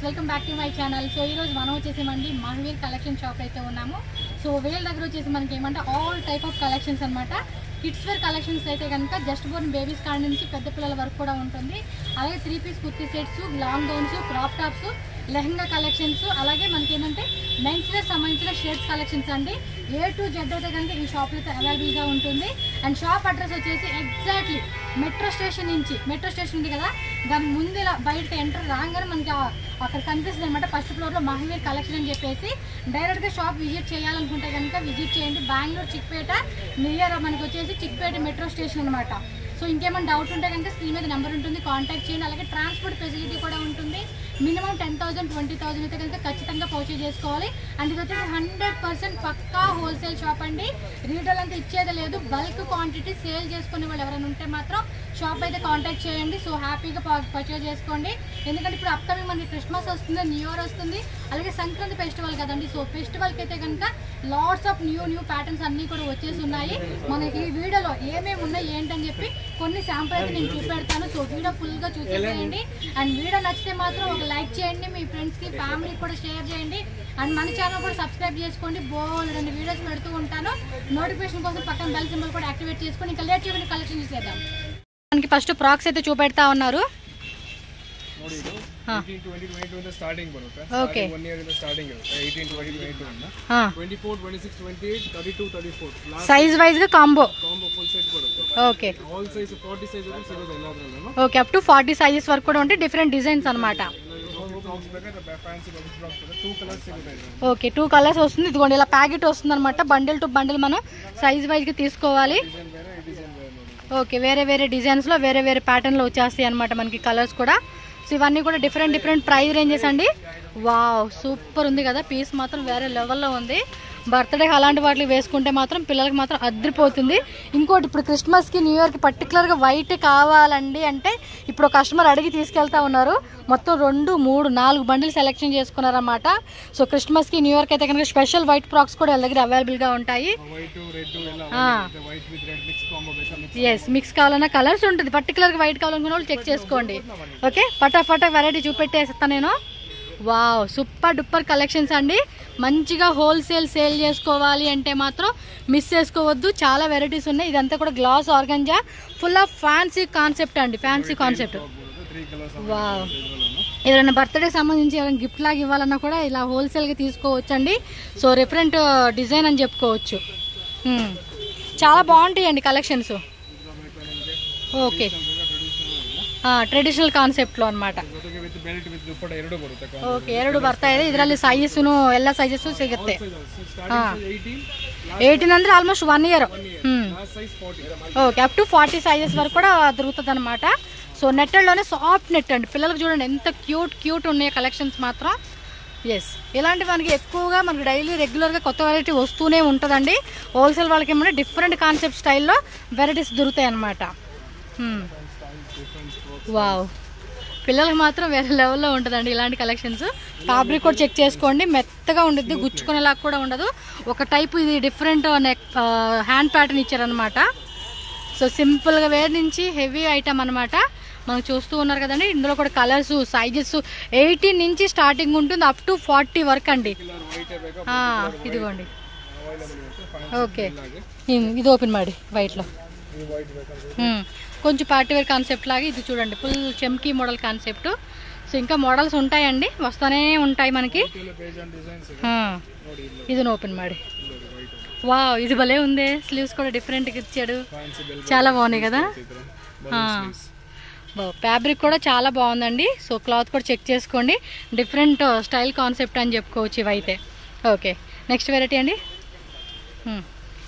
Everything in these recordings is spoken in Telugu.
Welcome back to my channel. So ఈ రోజు మనం వచ్చేసేమండి మహావీర్ కలెక్షన్ షాప్ అయితే ఉన్నాము. సో వీళ్ళ దగ్గర వచ్చేసి మనకి ఏమంటే ఆల్ టైప్ ఆఫ్ కలెక్షన్స్ అనమాట. కిడ్స్ వేర్ కలెక్షన్స్ అయితే కనుక జస్ట్ బోర్న్ బేబీస్ కాడ నుంచి పెద్ద పిల్లల వరకు కూడా ఉంటుంది. అలాగే 3 piece kurti sets, long gowns, crop tops, lehenga collections, అలాగే మనకి ఏంటంటే మెన్స్ వేర్ సంబంధించిన షర్ట్స్ కలెక్షన్స్ అండి. A to Z అయితే కనుక ఈ షాప్లో అయితే అవైలబుల్గా ఉంటుంది. అండ్ షాప్ అడ్రస్ వచ్చేసి ఎగ్జాక్ట్లీ మెట్రో స్టేషన్ ఉంది కదా, దాని ముందు ఇలా బయటకు ఎంటర్ రాగానే మనకి అక్కడ కనిపిస్తుంది అనమాట. ఫస్ట్ ఫ్లోర్లో మహావీర్ కలెక్షన్ అని చెప్పేసి డైరెక్ట్గా షాప్ విజిట్ చేయాలనుకుంటే కనుక విజిట్ చేయండి. బెంగళూరు చిక్పేట నియర్ మనకి వచ్చేసి చిక్పేట మెట్రో స్టేషన్ అనమాట. సో ఇంకేమైనా డౌట్ ఉంటే కనుక స్క్రీన్ మీద నెంబర్ ఉంటుంది, కాంటాక్ట్ చేయండి. అలాగే ట్రాన్స్పోర్ట్ ఫెసిలిటీ కూడా ఉంటుంది. మినిమం 10,000 20,000 అయితే కనుక ఖచ్చితంగా పర్చేజ్ చేసుకోవాలి. అండ్ ఇది వచ్చేసి 100% పక్కా హోల్సేల్ షాప్ అండి. రీటైల్ అంతా ఇచ్చేది లేదు. బల్క్ క్వాంటిటీ సేల్ చేసుకునే వాళ్ళు ఎవరైనా ఉంటే మాత్రం షాప్ అయితే కాంటాక్ట్ చేయండి. సో హ్యాపీగా పర్చేజ్ చేసుకోండి. ఎందుకంటే ఇప్పుడు అప్కమింగ్ మనకి క్రిస్మస్ వస్తుంది, న్యూ ఇయర్ వస్తుంది, అలాగే సంక్రాంతి ఫెస్టివల్ కదండి. సో ఫెస్టివల్కి అయితే కనుక లాట్స్ ఆఫ్ న్యూ ప్యాటర్న్స్ అన్నీ కూడా వచ్చేసి ఉన్నాయి. మనకి ఈ వీడియోలో ఏమేమి ఉన్నాయి ఏంటని చెప్పి కొన్ని శాంపుల్ అయితే నేను చూపెడతాను. సో వీడియో ఫుల్గా చూసేసేయండి. అండ్ వీడియో నచ్చితే మాత్రం ఒక లైక్ చేయండి, మీ ఫ్రెండ్స్కి ఫ్యామిలీకి కూడా షేర్ చేయండి. అండ్ మన ఛానల్ కూడా సబ్స్క్రైబ్ చేసుకోండి. బోల్డ్ వీడియోస్ పెడుతూ ఉంటాను. నోటిఫికేషన్ కోసం పక్కన బెల్ సింబల్ కూడా యాక్టివేట్ చేసుకొని ఇంకా లేట్ చేయకుండా కలెక్షన్ చూసేద్దాం. మనకి ఫస్ట్ ఫ్రాక్స్ అయితే చూపెడతా ఉన్నారు. సైజ్ వైజ్ గా combo okay okay up to 40 sizes వరకు కూడా ఉంటాయి. డిఫరెంట్ డిజైన్స్ అనమాట. ఓకే 2 కలర్స్ వస్తుంది. ఇదిగోండి ఇలా ప్యాకెట్ వస్తుంది అనమాట. బండిల్ టు బండిల్ మనం సైజ్ వైజ్ గా తీసుకోవాలి. ఓకే వేరే వేరే డిజైన్స్ లో వేరే వేరే ప్యాటర్న్ లో వచ్చేస్తాయి అనమాట మనకి కలర్స్ కూడా. సో ఇవన్నీ కూడా డిఫరెంట్ ప్రైస్ రేంజెస్ అండి. వావ్ సూపర్ ఉంది కదా, పీస్ మాత్రం వేరే లెవెల్లో ఉంది. బర్త్డేకి అలాంటి వాటికి వేసుకుంటే మాత్రం పిల్లలకి మాత్రం అదిరిపోతుంది. ఇంకోటి ఇప్పుడు క్రిస్మస్కి న్యూ ఇయర్కి పర్టికులర్గా వైట్ కావాలండి అంటే ఇప్పుడు కస్టమర్ అడిగి తీసుకెళ్తా ఉన్నారు. మొత్తం 2 3 4 బండిల్ సెలెక్షన్ చేసుకున్నారన్నమాట. సో క్రిస్మస్కి న్యూ ఇయర్కి అయితే కనుక స్పెషల్ వైట్ ఫ్రాక్స్ కూడా వాళ్ళ దగ్గర అవైలబుల్గా ఉంటాయి. ఎస్ మిక్స్ కావాలన్నా కలర్స్ ఉంటుంది. పర్టికులర్గా వైట్ కావాలనుకున్న వాళ్ళు చెక్ చేసుకోండి. ఓకే ఫటాఫటా వెరైటీ చూపెట్టేస్తాను నేను. వావ్ సూపర్ డూపర్ కలెక్షన్స్ అండి. మంచిగా హోల్సేల్ సేల్ చేసుకోవాలి అంటే మాత్రం మిస్ చేసుకోవద్దు. చాలా వెరైటీస్ ఉన్నాయి. ఇదంతా కూడా glass organza full of fancy concept అండి. Fancy concept. వావ్ ఏదైనా బర్త్డే సంబంధించి ఏమైనా గిఫ్ట్ లాగా ఇవ్వాలన్నా కూడా ఇలా హోల్సేల్గా తీసుకోవచ్చు అండి. సో డిఫరెంట్ డిజైన్ అని చెప్పుకోవచ్చు. చాలా బాగుంటాయండి కలెక్షన్స్. ఓకే ಟ್ರೆಡಿಷನಲ್ ಕಾನ್ಸೆಪ್ಟ್ ಲೋ ಅನ್మాట. ಓಕೆ ಎರಡು ಬರ್ತಾ ಇದೆ. ಇದರಲ್ಲಿ ಸೈಜಸ್ನು ಎಲ್ಲ ಸೈಜಸ್ ಸಿಗುತ್ತೆ. 18 ಅಂದ್ರೆ almost 1 year. Okay up to 40 sizes వరకు కూడా దొరుకుతుంది అనమాట. సో నెట్టెడ్లోనే సాఫ్ట్ నెట్ అండి. పిల్లలకు చూడండి ఎంత క్యూట్ ఉన్నాయి కలెక్షన్స్ మాత్రం. ఎస్ ఇలాంటి మనకి ఎక్కువగా మనకి డైలీ రెగ్యులర్గా కొత్త వెరైటీ వస్తూనే ఉంటుందండి. హోల్సేల్ వాళ్ళకి ఏమంటే డిఫరెంట్ కాన్సెప్ట్ స్టైల్లో వెరైటీస్ దొరుకుతాయి అన్నమాట. వావ్ పిల్లలకి మాత్రం వేరే లెవెల్లో ఉంటుందండి ఇలాంటి కలెక్షన్స్. ఫ్యాబ్రిక్ కూడా చెక్ చేసుకోండి. మెత్తగా ఉంటుంది, గుచ్చుకునేలాగా కూడా ఉండదు. ఒక టైపు ఇది డిఫరెంట్ నెక్ హ్యాండ్ ప్యాటర్న్ ఇచ్చారనమాట. సో సింపుల్గా వేర్ నుంచి హెవీ ఐటమ్ అనమాట. మనం చూస్తూ ఉన్నారు కదండి. ఇందులో కూడా కలర్స్ సైజెస్ 18 నుంచి స్టార్టింగ్ ఉంటుంది అప్ టు 40 వరకు అండి. ఇదిగోండి ఓకే ఇది ఓపెన్ ಮಾಡಿ వైట్లో కొంచెం పార్టీవేర్ కాన్సెప్ట్ లాగా ఇది చూడండి. ఫుల్ చెమ్కీ మోడల్ కాన్సెప్ట్. సో ఇంకా మోడల్స్ ఉంటాయండి, వస్తూనే ఉంటాయి మనకి. ఇది ఓపెన్ ಮಾಡಿ. వావ్ ఇది భలే ఉంది. స్లీవ్స్ కూడా డిఫరెంట్గా ఇచ్చాడు. చాలా బాగున్నాయి కదా. ఫ్యాబ్రిక్ కూడా చాలా బాగుందండి. సో క్లాత్ కూడా చెక్ చేసుకోండి. డిఫరెంట్ స్టైల్ కాన్సెప్ట్ అని చెప్పుకోవచ్చు ఇవైతే. ఓకే నెక్స్ట్ వెరైటీ అండి.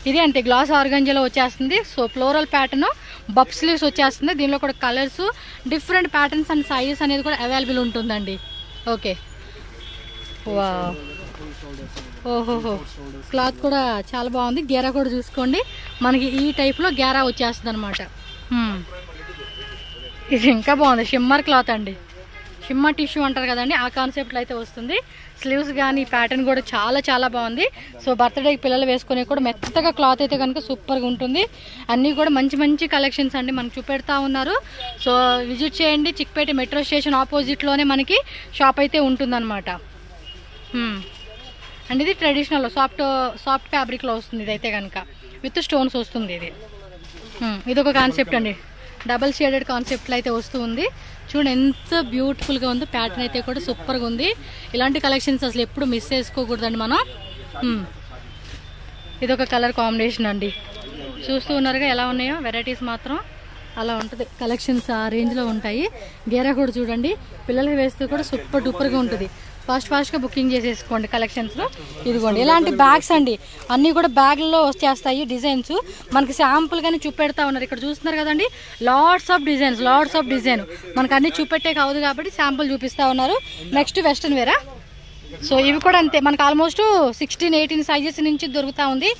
ఇది అంటే గ్లాస్ ఆర్గంజాలో వచ్చేస్తుంది. సో ఫ్లోరల్ ప్యాటర్న్ బబ్ స్లీవ్స్ వచ్చేస్తుంది. దీనిలో కూడా colours different patterns and sizes అనేది కూడా అవైలబుల్ ఉంటుందండి. ఓకే వావ్ ఓహోహో క్లాత్ కూడా చాలా బాగుంది. గేరా కూడా చూసుకోండి. మనకి ఈ టైప్లో గేరా వచ్చేస్తుంది అనమాట. ఇది ఇంకా బాగుంది. షిమ్మర్ క్లాత్ అండి. షిమ్మా టిష్యూ అంటారు కదండి, ఆ కాన్సెప్ట్లో అయితే వస్తుంది. స్లీవ్స్ కానీ ప్యాటర్న్ కూడా చాలా చాలా బాగుంది. సో బర్త్డేకి పిల్లలు వేసుకునే కూడా మెత్తగా క్లాత్ అయితే కనుక సూపర్గా ఉంటుంది. అన్నీ కూడా మంచి మంచి కలెక్షన్స్ అండి మనకు చూపెడతా ఉన్నారు. సో విజిట్ చేయండి. చిక్పేట మెట్రో స్టేషన్ ఆపోజిట్లోనే మనకి షాప్ అయితే ఉంటుందన్నమాట. అండ్ ఇది ట్రెడిషనల్ సాఫ్ట్ ఫ్యాబ్రిక్లో వస్తుంది. ఇదైతే కనుక విత్ స్టోన్స్ వస్తుంది. ఇదొక కాన్సెప్ట్ అండి, డబల్ షేడెడ్ కాన్సెప్ట్లో అయితే వస్తూ ఉంది. చూడండి ఎంత బ్యూటిఫుల్గా ఉందో. ప్యాటర్న్ అయితే కూడా సూపర్గా ఉంది. ఇలాంటి కలెక్షన్స్ అసలు ఎప్పుడు మిస్ చేసుకోకూడదండి మనం. ఇదొక కలర్ కాంబినేషన్ అండి. చూస్తూ ఉన్నారుగా ఎలా ఉన్నాయో వెరైటీస్ మాత్రం అలా ఉంటుంది. కలెక్షన్స్ ఆ రేంజ్లో ఉంటాయి. గేరా కూడా చూడండి, పిల్లలకి వేస్తే కూడా సూపర్ డూపర్గా ఉంటుంది. ఫాస్ట్గా బుకింగ్ చేసేసుకోండి కలెక్షన్స్లో. ఇదిగోండి ఇలాంటి బ్యాగ్స్ అండి, అన్నీ కూడా బ్యాగ్లలో వచ్చేస్తాయి. డిజైన్స్ మనకి శాంపుల్గానే చూపెడతా ఉన్నారు. ఇక్కడ చూస్తున్నారు కదండి, లాట్స్ ఆఫ్ డిజైన్ మనకు అన్ని చూపెట్టే కాదు కాబట్టి శాంపుల్ చూపిస్తూ ఉన్నారు. నెక్స్ట్ వెస్ట్రన్ వేరా. సో ఇవి కూడా అంతే, మనకు ఆల్మోస్ట్ 16-18 సైజెస్ నుంచి దొరుకుతూ ఉంది.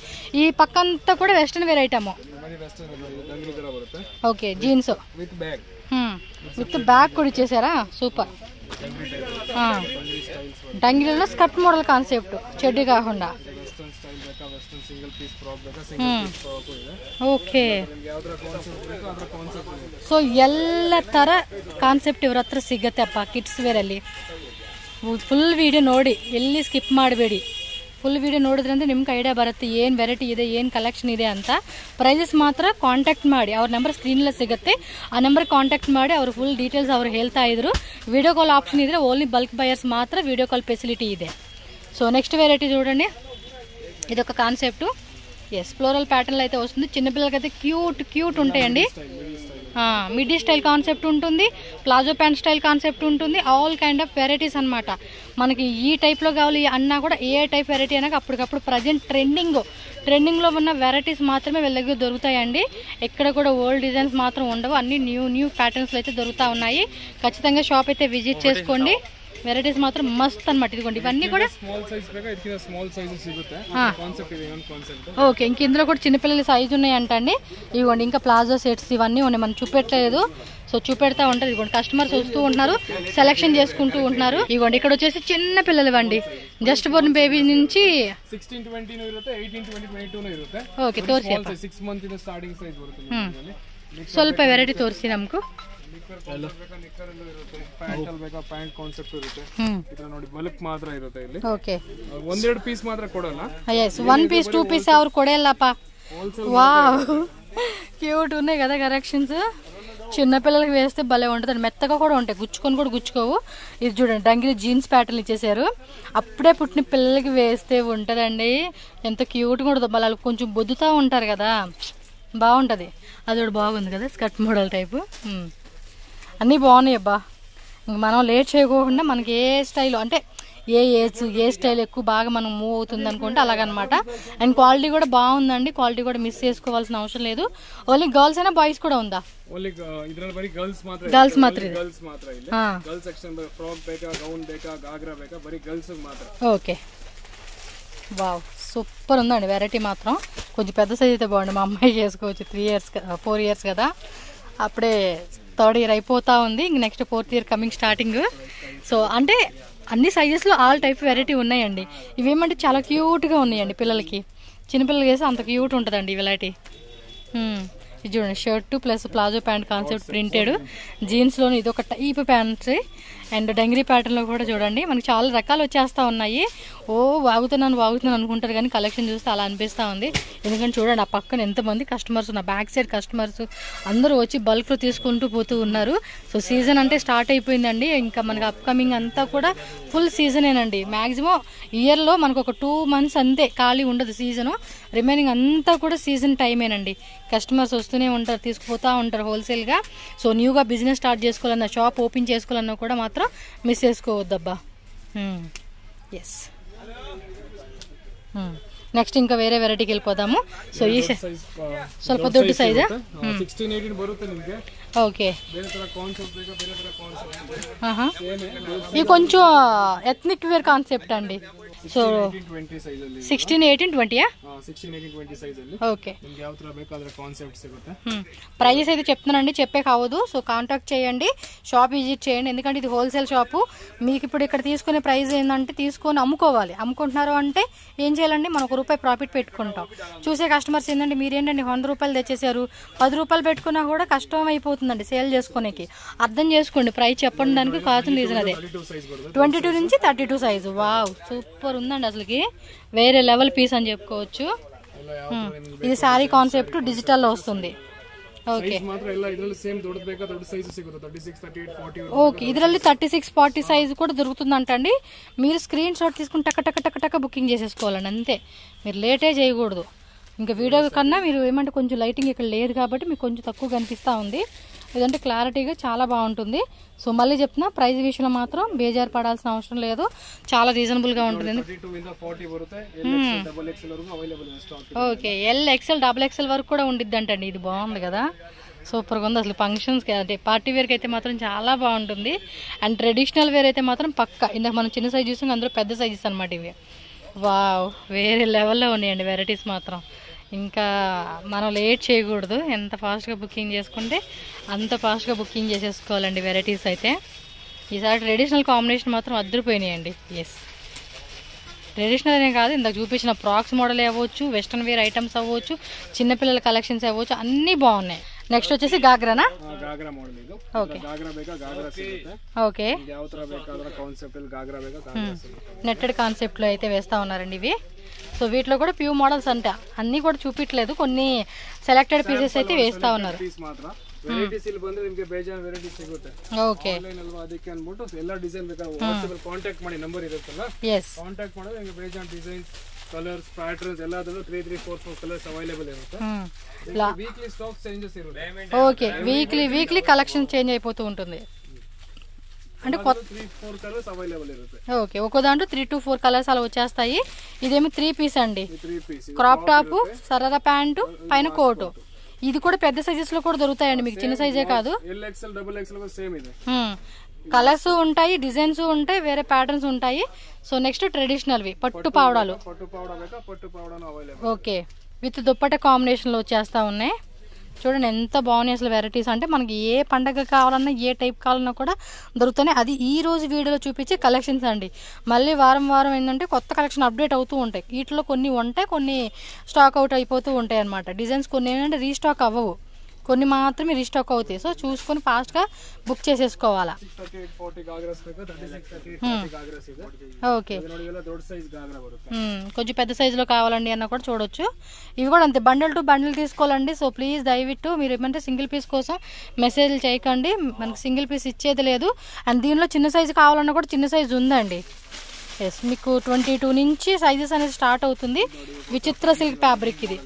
ఈ పక్కంతా కూడా western wear item. Okay, jeans with bag కూడా ఇచ్చేసారా, సూపర్. డంగిలో స్కర్ట్ మోడల్ కాన్సెప్ట్, చెడ్డీ కాకుండా. ಓಕೆ, ಸೊ ಎಲ್ಲ ಥರ ಕಾನ್ಸೆಪ್ಟ್ ಇವ್ರ ಹತ್ರ ಸಿಗತ್ತೆಪ್ಪ ಕಿಡ್ಸ್ ವೇರಲ್ಲಿ. ಫುಲ್ ವಿಡಿಯೋ ನೋಡಿ, ಎಲ್ಲಿ ಸ್ಕಿಪ್ ಮಾಡಬೇಡಿ. ಫುಲ್ ವಿಡಿಯೋ ನೋಡಿದ್ರಂದ್ರೆ ನಿಮ್ಗೆ ಐಡಿಯಾ ಬರುತ್ತೆ ಏನು ವೆರೈಟಿ ಇದೆ, ಏನು ಕಲೆಕ್ಷನ್ ಇದೆ ಅಂತ. ಪ್ರೈಸಸ್ ಮಾತ್ರ ಕಾಂಟ್ಯಾಕ್ಟ್ ಮಾಡಿ, ಅವ್ರ ನಂಬರ್ ಸ್ಕ್ರೀನಲ್ಲೇ ಸಿಗುತ್ತೆ. ಆ ನಂಬರ್ ಕಾಂಟ್ಯಾಕ್ಟ್ ಮಾಡಿ ಅವ್ರ ಫುಲ್ ಡೀಟೇಲ್ಸ್ ಅವ್ರು ಹೇಳ್ತಾ ಇದ್ರು. ವಿಡಿಯೋ ಕಾಲ್ ಆಪ್ಷನ್ ಇದ್ರೆ ಓನ್ಲಿ బల్క్ బయర్స్ మాత్రం వీడియో కాల్ ఫెసిలిటీ ಇದೆ. సో నెక్స్ట్ వెరైటీ చూడండి, ఇదొక కాన్సెప్ట్. ఎస్, ఫ్లోరల్ ప్యాటర్న్లో అయితే వస్తుంది. చిన్నపిల్లలకి అయితే క్యూట్ ఉంటాయండి. మిడ్డీ స్టైల్ కాన్సెప్ట్ ఉంటుంది, ప్లాజో ప్యాంట్ స్టైల్ కాన్సెప్ట్ ఉంటుంది. ఆల్ కైండ్ ఆఫ్ వెరైటీస్ అనమాట. మనకి ఈ టైప్లో కావాలి అన్నా కూడా ఏ టైప్ వెరైటీ అయినా అప్పటికప్పుడు ప్రజెంట్ ట్రెండింగ్లో ఉన్న వెరైటీస్ మాత్రమే వీళ్ళ దగ్గర దొరుకుతాయండి. ఎక్కడ కూడా ఓల్డ్ డిజైన్స్ మాత్రం ఉండవు, అన్ని న్యూ ప్యాటర్న్స్లో అయితే దొరుకుతూ ఉన్నాయి. ఖచ్చితంగా షాప్ అయితే విజిట్ చేసుకోండి. వెరైటీస్ మాత్రం మస్త్ అనమాట. ఇదిగోండి ఇవన్నీ కూడా ఓకే. ఇంక ఇందులో కూడా చిన్నపిల్లల సైజు ఉన్నాయంట అండి. ఇదిగోండి ఇంకా ప్లాజో సెట్స్ ఇవన్నీ ఉన్నాయి, మనం చూపెట్టలేదు. సో చూపెడతా ఉంటుంది. ఇదిగోండి కస్టమర్స్ వస్తూ ఉంటున్నారు, సెలెక్షన్ చేసుకుంటూ ఉంటున్నారు. ఇదిగోండి ఇక్కడ వచ్చేసి చిన్న పిల్లలు అండి, జస్ట్ బోర్న్ బేబీ నుంచి 16-20 ಇರುತ್ತೆ, 18-22 ಇರುತ್ತೆ. ಓಕೆ, ತೋರಿಸಿ 6 ಮಂತ್ ಇಂದ ಸ್ಟಾರ್ಟಿಂಗ್ ಸೈಜ್ ಬರುತ್ತೆ. ಸ್ವಲ್ಪ ವೆರೈಟಿ ತೋರಿಸಿ ನಮಗೂ. ಪ್ಯಾಂಟ್ ಕಾನ್ಸೆಪ್ಟ್ ಇರುತ್ತೆ. ಇದ್ರ ನೋಡಿ ಬಲ್ಕ್ ಮಾತ್ರ ಇರುತ್ತೆ ಇಲ್ಲಿ. ಓಕೆ, ಒಂದೆರಡು ಪೀಸ್ ಮಾತ್ರ ಕೊಡಲ್ಲ. ಎಸ್, 1 పీస్ 2 పీస్ ಅವ್ರು ಕೊಡಲ್ಲಪ್ಪ. వావ్, క్యూట్ ఉన్నాయి కదా కలెక్షన్స్. చిన్నపిల్లలకి వేస్తే భలే ఉంటుంది, మెత్తగా కూడా ఉంటాయి, గుచ్చుకోవు. ఇది చూడండి డంగిరి జీన్స్ ప్యాటర్న్ ఇచ్చేసారు. అప్పుడే పుట్టిన పిల్లలకి వేస్తే ఉంటుందండి, ఎంత క్యూట్గా ఉంటుంది. వాళ్ళు కొంచెం బొద్దుతూ ఉంటారు కదా, బాగుంటుంది. అది కూడా బాగుంది కదా, స్కర్ట్ మోడల్ టైపు. అన్నీ బాగున్నాయి అబ్బా. ఇంక మనం లేట్ చేయకోకుండా మనకి ఏ స్టైల్ అంటే ఏ స్టైల్ ఎక్కువ బాగా మనం మూవ్ అవుతుంది అనుకుంటే అలాగనమాట. అండ్ క్వాలిటీ కూడా బాగుందండి, క్వాలిటీ కూడా మిస్ చేసుకోవాల్సిన అవసరం లేదు. ఓన్లీ గర్ల్స్ అయినా బాయ్స్ కూడా ఉందా? గర్ల్స్ మాత్రం. ఓకే, వావ్ సూపర్ ఉందండి వెరైటీ మాత్రం. కొంచెం పెద్ద సైజ్ అయితే బాగుంది, మా అమ్మాయి చేసుకోవచ్చు. 4 ఇయర్స్ కదా, అప్పుడే 3rd ఇయర్ అయిపోతా ఉంది. ఇంక next 4th year coming starting. So అంటే అన్ని సైజెస్లో ఆల్ టైప్ వెరైటీ ఉన్నాయండి. ఇవేమంటే చాలా క్యూట్గా ఉన్నాయండి పిల్లలకి. చిన్నపిల్లలకి వేస్తే అంత క్యూట్ ఉంటుందండి ఈ వెరైటీ. ఇది చూడండి, shirt plus palazzo pant concept printed జీన్స్లోని ఇది ఒక టైప్ ప్యాంట్. అండ్ డంగిరీ ప్యాటర్న్లో కూడా చూడండి మనకి చాలా రకాలు వచ్చేస్తూ ఉన్నాయి. వాగుతున్నాను అనుకుంటారు కానీ కలెక్షన్ చూస్తే అలా అనిపిస్తూ ఉంది. ఎందుకంటే చూడండి ఆ పక్కన ఎంతమంది కస్టమర్స్ ఉన్నారు, బ్యాక్ సైడ్ కస్టమర్స్ అందరూ వచ్చి బల్క్లో తీసుకుంటూ పోతూ ఉన్నారు. సో సీజన్ అంటే స్టార్ట్ అయిపోయిందండి. ఇంకా మనకి అప్కమింగ్ అంతా కూడా ఫుల్ సీజనేనండి. మ్యాక్సిమం ఇయర్లో మనకు ఒక 2 months అంతే ఖాళీ ఉండదు సీజను. రిమైనింగ్ అంతా కూడా సీజన్ టైమేనండి. కస్టమర్స్ వస్తూనే ఉంటారు, తీసుకుపోతూ ఉంటారు హోల్సేల్గా. సో న్యూగా బిజినెస్ స్టార్ట్ చేసుకోవాలన్నా, షాప్ ఓపెన్ చేసుకోవాలన్నా కూడా మాత్రం మిస్ చేసుకోవద్దబ్బా. ఎస్, నెక్స్ట్ ఇంకా వేరే వెరైటీకి వెళ్ళిపోదాము. సో ఈ ಸ್ವಲ್ಪ ದೊಡ್ಡ ಸೈಜ್. ఓకే, ఇది కొంచెం ఎథ్నిక్ వేర్ కాన్సెప్ట్ అండి. ಸೊ 16, 18, 20 ಸೈಜ್ ಅಲ್ಲಿ ಓಕೆ ನಿಮಗೆ ಯಾವ ತರ ಬೇಕಾದ್ರೆ ಕಾನ್ಸೆಪ್ಟ್ ಸಿಗುತ್ತೆ. ప్రైజెస్ అయితే చెప్తున్నానండి, చెప్పే కావద్దు. సో కాంటాక్ట్ చేయండి, షాప్ విజిట్ చేయండి. ఎందుకంటే ఇది హోల్సేల్ షాపు. మీకు ఇప్పుడు ఇక్కడ తీసుకునే ప్రైస్ ఏంటంటే తీసుకొని అమ్ముకోవాలి. అమ్ముకుంటున్నారు అంటే ఏం చేయాలండి, మనం ₹1 ప్రాఫిట్ పెట్టుకుంటాం. చూసే కస్టమర్స్ ఏంటంటే మీరేంటండి ₹100 తెచ్చేసారు, ₹10 పెట్టుకున్నా కూడా కష్టం అయిపోతుందండి సేల్ చేసుకోనికి. అర్థం చేసుకోండి, ప్రైస్ చెప్పడానికి కావాల్సిన రీజన్ అదే. 22 నుంచి 32 సైజు. వావ్, సూపర్ ఉందండి అసలుకి, వేరే లెవెల్ పీస్ అని చెప్పుకోవచ్చు. ఇది సారీ కాన్సెప్ట్ డిజిటల్లో వస్తుంది. ಓಕೆ ಮಾತ್ರ ಎಲ್ಲ ಇದರಲ್ಲಿ ಸೇಮ್ ದೊಡ್ಡಬೇಕಾ ದೊಡ್ಡ ಸೈಜ್ ಸಿಗುತ್ತೆ 36 38 40. ఓకే, ಇದರಲ್ಲಿ 36 40 సైజ్ కూడా దొరుకుతుందంటండి. మీరు స్క్రీన్ షాట్ తీసుకుని టక టక టక టక బుకింగ్ చేసేసుకోవాలండి, అంతే. మీరు లేటే చేయకూడదు. ఇంకా వీడియో కన్నా మీరు ఏమంటే కొంచెం లైటింగ్ ఇక్కడ లేదు కాబట్టి మీకు కొంచెం తక్కువ కనిపిస్తూ ఉంది. ఇదంటే క్లారిటీగా చాలా బాగుంటుంది. సో మళ్ళీ చెప్తున్నా, ప్రైస్ విషయంలో మాత్రం బేజారు పడాల్సిన అవసరం లేదు, చాలా రీజనబుల్గా ఉంటుంది. ఓకే, XL XXL వరకు కూడా ఉండిద్ది అంటండి. ఇది బాగుంది కదా, సూపర్గా ఉంది అసలు. ఫంక్షన్స్కి అంటే పార్టీ వేర్కి అయితే మాత్రం చాలా బాగుంటుంది. అండ్ ట్రెడిషనల్ వేర్ అయితే మాత్రం పక్కా. ఇందాక మనం చిన్న సైజ్ చూసాం, అందులో పెద్ద సైజెస్ అనమాట ఇవి. వావ్, వేరే లెవెల్లో ఉన్నాయండి వెరైటీస్ మాత్రం. ఇంకా మనం లేట్ చేయకూడదు, ఎంత ఫాస్ట్గా బుకింగ్ చేసుకుంటే అంత ఫాస్ట్గా బుకింగ్ చేసేసుకోవాలండి వెరైటీస్ అయితే. ఈసారి ట్రెడిషనల్ కాంబినేషన్ మాత్రం అద్దరిపోయినాయండి. ఎస్, ట్రెడిషనల్ అనే కాదు, ఇందాక చూపించిన ఫ్రాక్స్ మోడల్ అవ్వచ్చు, వెస్ట్రన్ వేర్ ఐటమ్స్ అవ్వచ్చు, చిన్నపిల్లల కలెక్షన్స్ అవ్వచ్చు, అన్నీ బాగున్నాయి. నెక్స్ట్ వచ్చేసి గాగ్రానా? గాగ్రా మోడల్ ఇది. ఓకే, గాగ్రా ಬೇಕಾ గాగ్రా ಸಿಗುತ್ತೆ. ఓకే, ಯಾವ ತರ ಬೇಕಾದ್ರೆ కాన్సెప్ట్ ಅಲ್ಲಿ గాగ్రా ಬೇಕಾ గాగ్రా ಸಿಗುತ್ತೆ. నెట్టెడ్ కాన్సెప్ట్ లో అయితే వేస్తా ఉన్నారండి ఇవి. సో వీటిలో కూడా ప్యూ మోడల్స్ అంట, అన్ని కూడా చూపించలేదు, కొన్ని సెలెక్టెడ్ పీసెస్ అయితే వేస్తా ఉన్నారు. ವೆರೈಟೀಸ್ ಇಲ್ಲಿ ಬಂದ್ರೆ ನಿಮಗೆ ಬೇಜಾನ್ ವೆರೈಟೀಸ್ ಸಿಗುತ್ತೆ. ಓಕೆ, ಆನ್ಲೈನ್ ಅಲ್ವಾ, ಅದಕ್ಕೆ ಅನ್ಬಿಟ್ಟು ಎಲ್ಲ ಡಿಸೈನ್ ಬೇಕಾದ್ರೆ ವಾಟ್ಸ್ಆಪ್ ಅಲ್ಲಿ ಕಾಂಟ್ಯಾಕ್ಟ್ ಮಾಡಿ, ನಂಬರ್ ಇರುತ್ತಲ್ಲ, ಎಸ್, ಕಾಂಟ್ಯಾಕ್ಟ್ ಮಾಡಿದ್ರೆ ನಿಮಗೆ ಬೇಜಾನ್ ಡಿಸೈನ್ಸ್, ಕಲರ್ಸ್, ಪ್ಯಾಟರ್ನ್ಸ್ ಎಲ್ಲದರಲ್ಲೂ 3, 3, 4, 4 ಕಲರ್ಸ್ ಅವೈಲೇಬಲ್ ಇರುತ್ತೆ. వీక్లీ స్టాక్ చేంజెస్ ఇರುತ್ತೆ. ఓకే, వీక్లీ కలెక్షన్ చేంజ్ అయిపోతూ ఉంటుంది. అంటే కొత్త 3-4 కలర్స్ అవైలబుల్ ఇರುತ್ತೆ. ఓకే, ఒక్కో దాంట్లో 3 to 4 కలర్స్ అలా వచ్చేస్తాయి. ఇదేమి 3 పీస్ అండి, 3 piece crop top, sharara pant, పైన కోటు. ఇది కూడా పెద్ద సైజెస్ లో కూడా దొరుకుతాయండి మీకు, చిన్న సైజే కాదు. XL XXL కూడా సేమ్ ಇದೆ. కలర్స్ ఉంటాయి, డిజైన్స్ ఉంటాయి, వేరే ప్యాటర్న్స్ ఉంటాయి. సో నెక్స్ట్ ట్రెడిషనల్ వి పట్టు పావడాలు. ఓకే, విత్ దుప్పట కాంబినేషన్ లో వచ్చేస్తా ఉన్నాయి. చూడండి ఎంత బాగున్నాయి అసలు వెరైటీస్. అంటే మనకి ఏ పండగ కావాలన్నా, ఏ టైప్ కావాలన్నా కూడా దొరుకుతున్నాయి. అది ఈ రోజు వీడియోలో చూపించే కలెక్షన్స్ అండి. మళ్ళీ వారం ఏంటంటే కొత్త కలెక్షన్ అప్డేట్ అవుతూ ఉంటాయి. వీటిలో కొన్ని ఉంటాయి, కొన్ని స్టాక్ అవుట్ అయిపోతూ ఉంటాయి అన్నమాట. డిజైన్స్ కొన్ని ఏంటంటే రీస్టాక్ అవ్వవు, కొన్ని మాత్రమే రీస్టాక్ అవుతాయి. సో చూసుకొని ఫాస్ట్గా బుక్ చేసేసుకోవాలా. ఓకే, కొంచెం పెద్ద సైజులో కావాలండి అన్న కూడా చూడొచ్చు. ఇవి కూడా అంతే, బండిల్ టు బండిల్ తీసుకోవాలండి. సో ప్లీజ్ దయవిట్టు మీరు ఏమంటే సింగిల్ పీస్ కోసం మెసేజ్లు చేయకండి, మనకి సింగిల్ పీస్ ఇచ్చేది లేదు. అండ్ దీనిలో చిన్న సైజు కావాలన్నా కూడా చిన్న సైజు ఉందండి. ఎస్, మీకు 22 నుంచి సైజెస్ అనేది స్టార్ట్ అవుతుంది. విచిత్ర సిల్క్ ఫ్యాబ్రిక్ ఇది,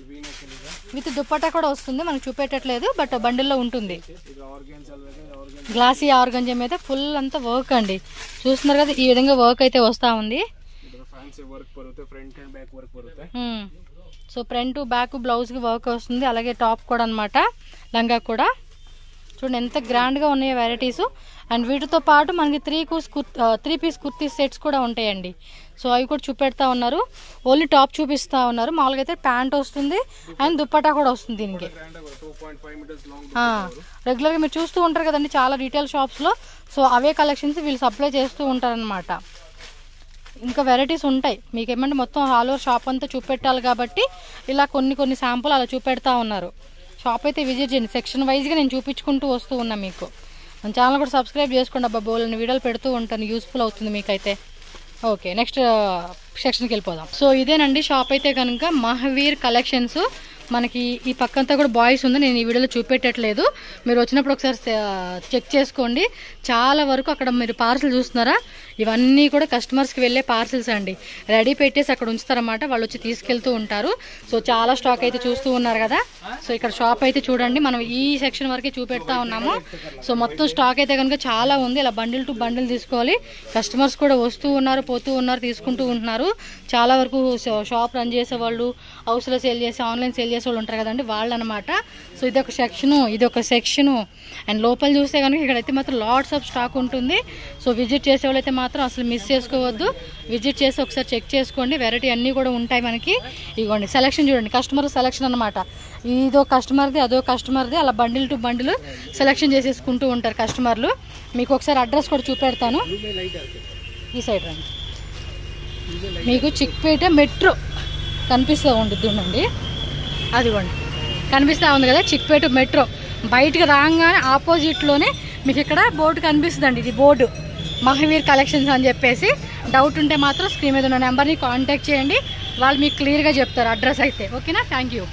విత్ దుప్పట్టా కూడా వస్తుంది, మనకు చూపెట్టట్లేదు బట్ బండిల్లో ఉంటుంది. గ్లాసీ ఆర్గంజా మీద ఫుల్ అంతా వర్క్ అండి, చూస్తున్నారు కదా, ఈ విధంగా వర్క్ అయితే వస్తూ ఉంది. సో ఫ్రంట్ బ్యాక్ బ్లౌజ్కి వర్క్ వస్తుంది, అలాగే టాప్ కూడా అనమాట, లంగా కూడా. చూడండి ఎంత గ్రాండ్గా ఉన్నాయి వెరైటీస్. అండ్ వీటితో పాటు మనకి 3 పీస్ కుర్తీ సెట్స్ కూడా ఉంటాయండి. సో అవి కూడా చూపెడతా ఉన్నారు. ఓన్లీ టాప్ చూపిస్తూ ఉన్నారు. మామూలుగా అయితే ప్యాంట్ వస్తుంది అండ్ దుప్పటా కూడా వస్తుంది దీనికి. రెగ్యులర్గా మీరు చూస్తూ ఉంటారు కదండి చాలా రీటైల్ షాప్స్లో. సో అవే కలెక్షన్స్ వీళ్ళు సప్లై చేస్తూ ఉంటారనమాట. ఇంకా వెరైటీస్ ఉంటాయి మీకు ఏమంటే మొత్తం ఆల్ ఓవర్ షాప్ అంతా చూపెట్టాలి కాబట్టి ఇలా కొన్ని శాంపుల్ అలా చూపెడతా ఉన్నారు. షాప్ అయితే విజిట్ చేయండి, సెక్షన్ వైజ్గా నేను చూపించుకుంటూ వస్తూ ఉన్నాను. మీకు మన ఛానల్ కూడా సబ్స్క్రైబ్ చేసుకోండి అబ్బా, బోల్ని వీడియోలు పెడుతూ ఉంటాను, యూస్ఫుల్ అవుతుంది మీకైతే. ఓకే, నెక్స్ట్ సెక్షన్కి వెళ్ళిపోదాం. సో ఇదేనండి షాప్ అయితే కనుక మహావీర్ కలెక్షన్స్. మనకి ఈ పక్కంతా కూడా బాయ్స్ ఉంది, నేను ఈ వీడియోలో చూపెట్టట్లేదు, మీరు వచ్చినప్పుడు ఒకసారి చెక్ చేసుకోండి. చాలా వరకు అక్కడ మీరు పార్సల్ చూస్తున్నారా, ఇవన్నీ కూడా కస్టమర్స్కి వెళ్ళే పార్సిల్స్ అండి. రెడీ పెట్టేసి అక్కడ ఉంచుతారన్నమాట, వాళ్ళు వచ్చి తీసుకెళ్తూ ఉంటారు. సో చాలా స్టాక్ అయితే చూస్తూ ఉన్నారు కదా. సో ఇక్కడ షాప్ అయితే చూడండి, మనం ఈ సెక్షన్ వరకే చూపెడతా ఉన్నాము. సో మొత్తం స్టాక్ అయితే కనుక చాలా ఉంది. ఇలా బండిల్ టు బండిల్ తీసుకోవాలి. కస్టమర్స్ కూడా వస్తూ ఉన్నారు, పోతూ ఉన్నారు, తీసుకుంటూ ఉంటున్నారు. చాలా వరకు షాప్ రన్ చేసేవాళ్ళు, హౌస్లో సేల్ చేసి ఆన్లైన్ సేల్ చేసే వాళ్ళు ఉంటారు కదండి, వాళ్ళు అనమాట. సో ఇదొక సెక్షను అండ్ లోపల చూస్తే కనుక ఇక్కడైతే మాత్రం లాట్స్ ఆఫ్ స్టాక్ ఉంటుంది. సో విజిట్ చేసే వాళ్ళైతే మాత్రం అసలు మిస్ చేసుకోవద్దు, విజిట్ చేసి ఒకసారి చెక్ చేసుకోండి. వెరైటీ అన్నీ కూడా ఉంటాయి మనకి. ఇదిగోండి సెలెక్షన్ చూడండి, కస్టమర్ సెలెక్షన్ అనమాట. ఇదో కస్టమర్ది అదో కస్టమర్ది, అలా బండిల్ టు బండిల్ సెలెక్షన్ చేసేసుకుంటూ ఉంటారు కస్టమర్లు. మీకు ఒకసారి అడ్రస్ కూడా చూపెడతాను, ఈ సైడ్ రండి. మీకు చిక్పేట మెట్రో కనిపిస్తూ ఉంటుంది చూడండి, అదిగోండి కనిపిస్తూ ఉంది కదా చిక్పేట మెట్రో. బయటకు రాగానే ఆపోజిట్లోనే మీకు ఇక్కడ బోర్డు కనిపిస్తుందండి, ఇది బోర్డు మహావీర్ కలెక్షన్స్ అని చెప్పేసి. డౌట్ ఉంటే మాత్రం స్క్రీన్ మీద ఉన్న నెంబర్ని కాంటాక్ట్ చేయండి, వాళ్ళు మీకు క్లియర్గా చెప్తారు అడ్రస్ అయితే. ఓకేనా, థ్యాంక్ యూ.